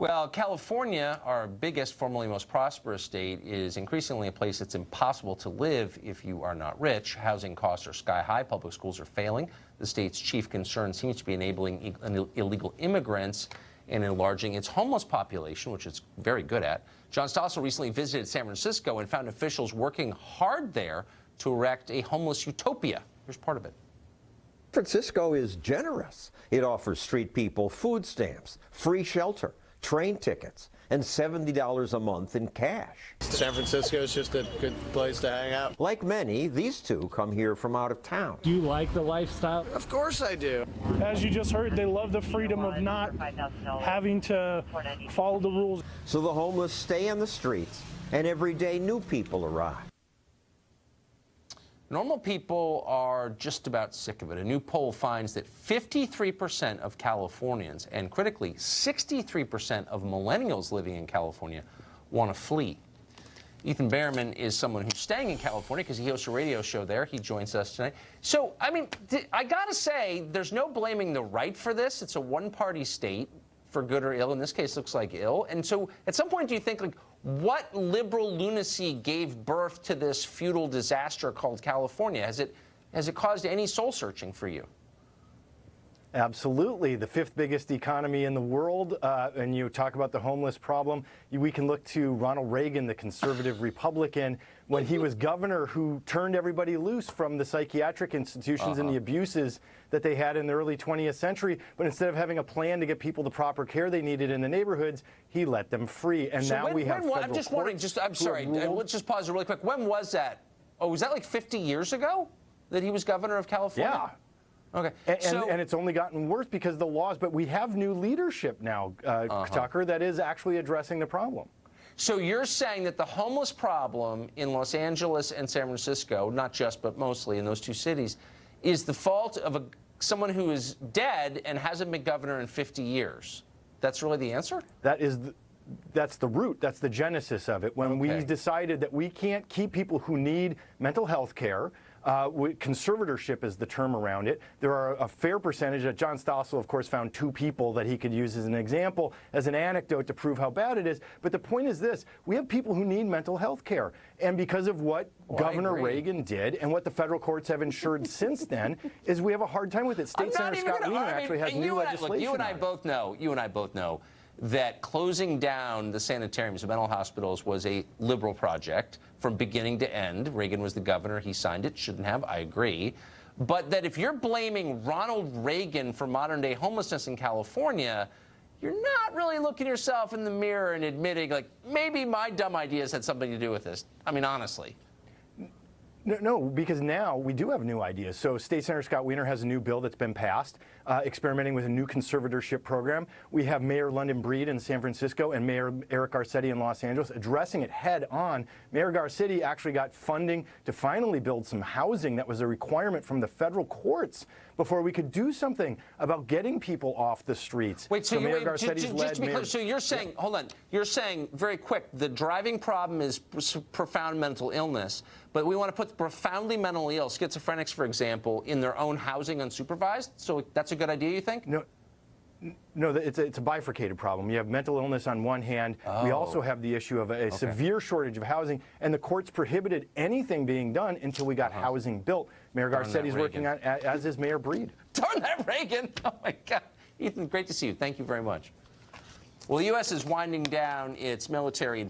Well, California, our biggest, formerly most prosperous state, is increasingly a place that's impossible to live if you are not rich. Housing costs are sky high. Public schools are failing. The state's chief concern seems to be enabling illegal immigrants and enlarging its homeless population, which it's very good at. John Stossel recently visited San Francisco and found officials working hard there to erect a homeless utopia. Here's part of it. San Francisco is generous. It offers street people food stamps, free shelter, train tickets, and $70 a month in cash. San Francisco is just a good place to hang out. Like many, these two come here from out of town. Do you like the lifestyle? Of course I do. As you just heard, they love the freedom of not having to follow the rules. So the homeless stay on the streets, and every day new people arrive. Normal people are just about sick of it. A new poll finds that 53% of Californians, and critically 63% of millennials living in California, want to flee. Ethan Behrman is someone who's staying in California because he hosts a radio show there. He joins us tonight. So, I mean, I got to say, there's no blaming the right for this. It's a one-party state, for good or ill. In this case, looks like ill. And so at some point, do you think, like, what liberal lunacy gave birth to this feudal disaster called California? Has it caused any soul searching for you? Absolutely. The fifth biggest economy in the world, and you talk about the homeless problem, we can look to Ronald Reagan, the conservative Republican, when he was governor, who turned everybody loose from the psychiatric institutions and the abuses that they had in the early 20th century. But instead of having a plan to get people the proper care they needed in the neighborhoods, he let them free. And so now we have federal I'm just wondering, I'm sorry, let's just pause it really quick. When was that? Oh, was that like 50 years ago that he was governor of California? Yeah. Okay. And it's only gotten worse because of the laws, but we have new leadership now, Tucker, that is actually addressing the problem. So you're saying that the homeless problem in Los Angeles and San Francisco, not just, but mostly in those two cities, is the fault of someone who is dead and hasn't been governor in 50 years. That's really the answer? That's the root. That's the genesis of it. When we decided that we can't keep people who need mental health care, conservatorship is the term around it. There are a fair percentage that John Stossel, of course, found two people that he could use as an example, as an anecdote to prove how bad it is. But the point is this. We have people who need mental health care. And because of what Governor Reagan did and what the federal courts have ensured since then, is we have a hard time with it. State Senator Scott Wiener actually has new legislation. You and I both know that closing down the sanitariums, the mental hospitals, was a liberal project from beginning to end. Reagan was the governor. He signed it. Shouldn't have. I agree. But that if you're blaming Ronald Reagan for modern-day homelessness in California, you're not really looking yourself in the mirror and admitting, like, maybe my dumb ideas had something to do with this. I mean, honestly. No, because now we do have new ideas. So State Senator Scott Wiener has a new bill that's been passed, experimenting with a new conservatorship program. We have Mayor London Breed in San Francisco and Mayor Eric Garcetti in Los Angeles addressing it head on. Mayor Garcetti actually got funding to finally build some housing that was a requirement from the federal courts before we could do something about getting people off the streets. Wait, so so you're saying, hold on, you're saying very quick, the driving problem is profound mental illness, but we want to put the profoundly mentally ill, schizophrenics, for example, in their own housing unsupervised? So that's a good idea, you think? No, it's a bifurcated problem. You have mental illness on one hand. We also have the issue of a severe shortage of housing, and the courts prohibited anything being done until we got housing built. Mayor Garcetti's working on, as is Mayor Breed. Darn that Reagan! Oh my God, Ethan, great to see you. Thank you very much. Well, the U.S. is winding down its military